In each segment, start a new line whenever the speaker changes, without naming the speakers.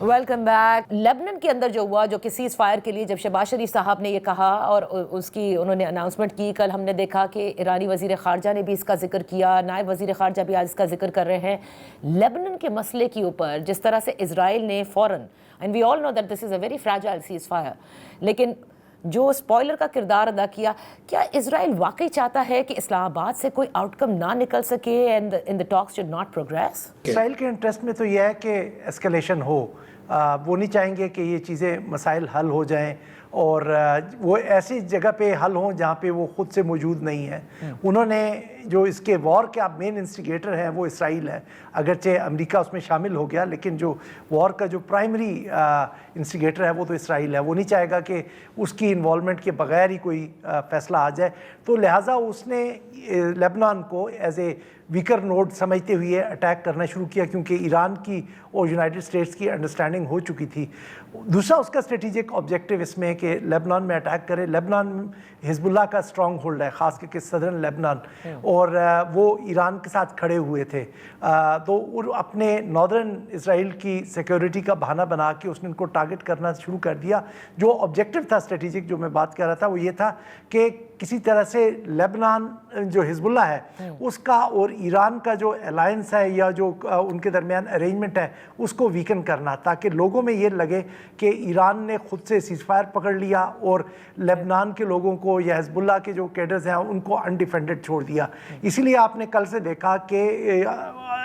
Welcome back. Lebanon کے اندر جو ہوا، جو کہ سیز فائر کے لیے جب شہباز شریف صاحب نے یہ کہا اور اس کی انہوں نے اناؤنسمنٹ کی، کل ہم نے دیکھا کہ ایرانی وزیر خارجہ نے بھی اس کا ذکر کیا، نائب وزیر خارجہ بھی آج اس کا ذکر کر رہے ہیں. لیبنان کے مسئلے کے اوپر جس طرح سے اسرائیل نے فوراً، and we all know that this is a very fragile ceasefire, لیکن جو اسپوائلر کا کردار ادا کیا، کیا اسرائیل واقعی چاہتا ہے کہ اسلام آباد سے کوئی آؤٹ کم نہ نکل سکے and in the talks should not progress?
Israel کے انٹرسٹ میں تو یہ ہے کہ اسکلیشن ہو. وہ نہیں چاہیں گے کہ یہ چیزیں مسائل حل ہو جائیں اور وہ ایسی جگہ پہ حل ہوں جہاں پہ وہ خود سے موجود نہیں ہیں. انہوں نے جو اس کے وار کا مین انسٹیگیٹر ہے وہ اسرائیل ہے، اگرچہ امریکہ اس میں شامل ہو گیا، لیکن جو وار کا جو پرائمری انسٹیگیٹر ہے وہ تو اسرائیل ہے. وہ نہیں چاہے گا کہ اس کی انوالومنٹ کے بغیر ہی کوئی فیصلہ آ جائے، تو لہٰذا اس نے لیبنان کو ایز اے ویکر نوڈ سمجھتے ہوئے اٹیک کرنا شروع کیا، کیونکہ ایران کی اور یونائٹڈ اسٹیٹس کی انڈرسٹینڈنگ ہو چکی تھی. دوسرا اس کا اسٹریٹجک آبجیکٹو اس میں کہ لیبنان میں اٹیک کرے. لیبنان حزب اللہ کا اسٹرانگ ہولڈ ہے، خاص کر کے صدرن لیبنان، اور وہ ایران کے ساتھ کھڑے ہوئے تھے. تو اپنے ناردرن اسرائیل کی سیکیورٹی کا بہانہ بنا کے اس نے ان کو ٹارگٹ کرنا شروع کر دیا. جو آبجیکٹو تھا اسٹریٹجک جو میں بات کر رہا تھا وہ یہ تھا کہ کسی طرح سے لیبنان جو حزب اللہ ہے اس کا اور ایران کا جو الائنس ہے یا جو ان کے درمیان ارینجمنٹ ہے اس کو ویکن کرنا، تاکہ لوگوں میں یہ لگے کہ ایران نے خود سے سیز فائر پکڑ لیا اور لیبنان کے لوگوں کو یا حزب اللہ کے جو کیڈرز ہیں ان کو انڈیفینڈڈ چھوڑ دیا. اسی لیے آپ نے کل سے دیکھا کہ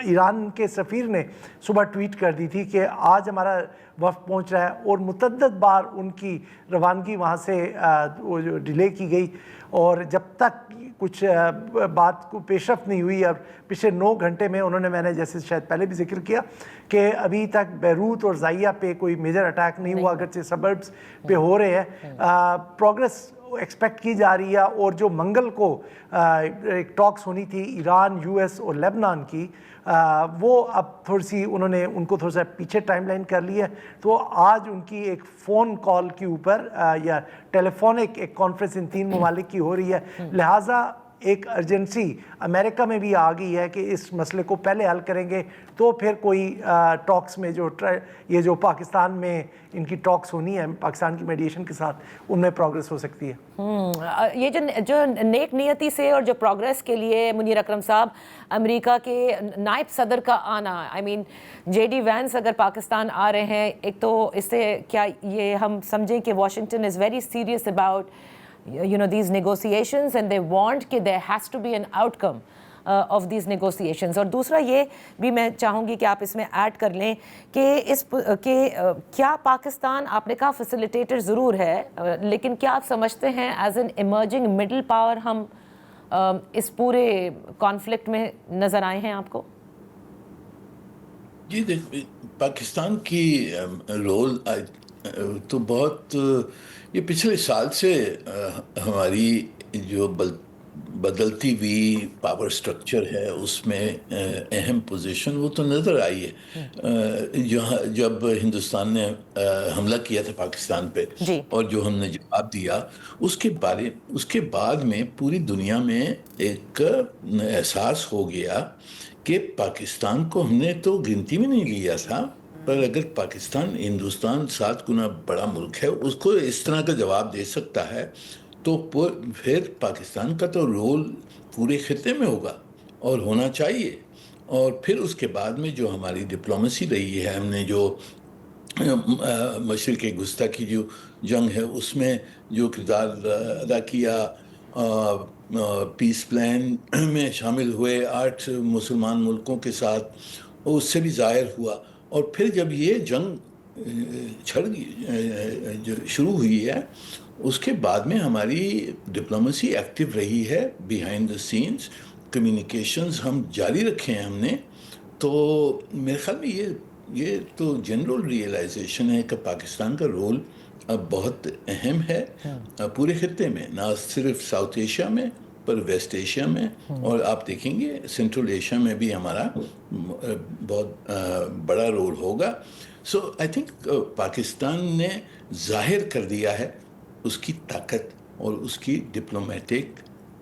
ایران کے سفیر نے صبح ٹویٹ کر دی تھی کہ آج ہمارا وفد پہنچ رہا ہے، اور متعدد بار ان کی روانگی وہاں سے ڈیلے کی گئی، اور جب تک کچھ بات کو پیش رفت نہیں ہوئی. اور پچھلے 9 گھنٹے میں انہوں نے، میں نے جیسے شاید پہلے بھی ذکر کیا کہ ابھی تک بیروت اور زائیہ پہ کوئی میجر اٹیک نہیں ہوا، اگرچہ سبربس پہ ہو رہے ہیں. پروگرس ایکسپیکٹ کی جا رہی ہے، اور جو منگل کو ایک ٹاکس ہونی تھی ایران، یو ایس اور لیبنان کی، وہ اب تھوڑی سی انہوں نے ان کو تھوڑا سا پیچھے ٹائم لائن کر لی ہے. تو آج ان کی ایک فون کال کے اوپر یا ٹیلی فونک ایک کانفرنس ان 3 ممالک کی ہو رہی ہے. لہٰذا ایک ارجنسی امریکہ میں بھی آ گئی ہے کہ اس مسئلے کو پہلے حل کریں گے تو پھر کوئی ٹاکس میں یہ جو پاکستان میں ان کی ٹاکس ہونی ہے پاکستان کی میڈیشن کے ساتھ، ان میں پروگرس ہو سکتی ہے.
یہ جو نیک نیتی سے اور جو پروگرس کے لیے منیر اکرم صاحب، امریکہ کے نائب صدر کا آنا، آئی مین جے ڈی وینس اگر پاکستان آ رہے ہیں، ایک تو اس سے کیا یہ ہم سمجھیں کہ Washington is very serious about these negotiations and they want کہ there has to be an outcome of these negotiations. اور دوسرا یہ بھی میں چاہوں گی کہ آپ اس میں ایڈ کر لیں کہ کیا پاکستان، آپ نے کہا فیسیلیٹیٹر ضرور ہے، لیکن کیا آپ سمجھتے ہیں as an emerging middle power ہم اس پورے کانفلکٹ میں نظر آئے ہیں آپ کو؟
جی پاکستان کی رول تو بہت، یہ پچھلے سال سے ہماری جو بدلتی ہوئی پاور سٹرکچر ہے اس میں اہم پوزیشن وہ تو نظر آئی ہے. جب ہندوستان نے حملہ کیا تھا پاکستان پہ اور جو ہم نے جواب دیا، اس کے بعد میں پوری دنیا میں ایک احساس ہو گیا کہ پاکستان کو ہم نے تو گنتی میں نہیں لیا تھا، پر اگر پاکستان ہندوستان 7 گنا بڑا ملک ہے، اس کو اس طرح کا جواب دے سکتا ہے، تو پھر پاکستان کا تو رول پورے خطے میں ہوگا اور ہونا چاہیے. اور پھر اس کے بعد میں جو ہماری ڈپلومیسی رہی ہے، ہم نے جو مشرق گستاخی جو جنگ ہے اس میں جو کردار ادا کیا، پیس پلان میں شامل ہوئے 8 مسلمان ملکوں کے ساتھ، اس سے بھی ظاہر ہوا. اور پھر جب یہ جنگ شروع ہوئی ہے، اس کے بعد میں ہماری ڈپلومیسی ایکٹیو رہی ہے، بیہائنڈ دا سینز کمیونیکیشنز ہم جاری رکھے ہیں ہم نے. تو میرے خیال میں یہ تو جنرل ریئلائزیشن ہے کہ پاکستان کا رول اب بہت اہم ہے پورے خطے میں، نہ صرف ساؤتھ ایشیا میں پر ویسٹ ایشیا میں، اور آپ دیکھیں گے سینٹرل ایشیا میں بھی ہمارا بہت بڑا رول ہوگا. سو آئی تھنک پاکستان نے ظاہر کر دیا ہے اس کی طاقت اور اس کی ڈپلومیٹک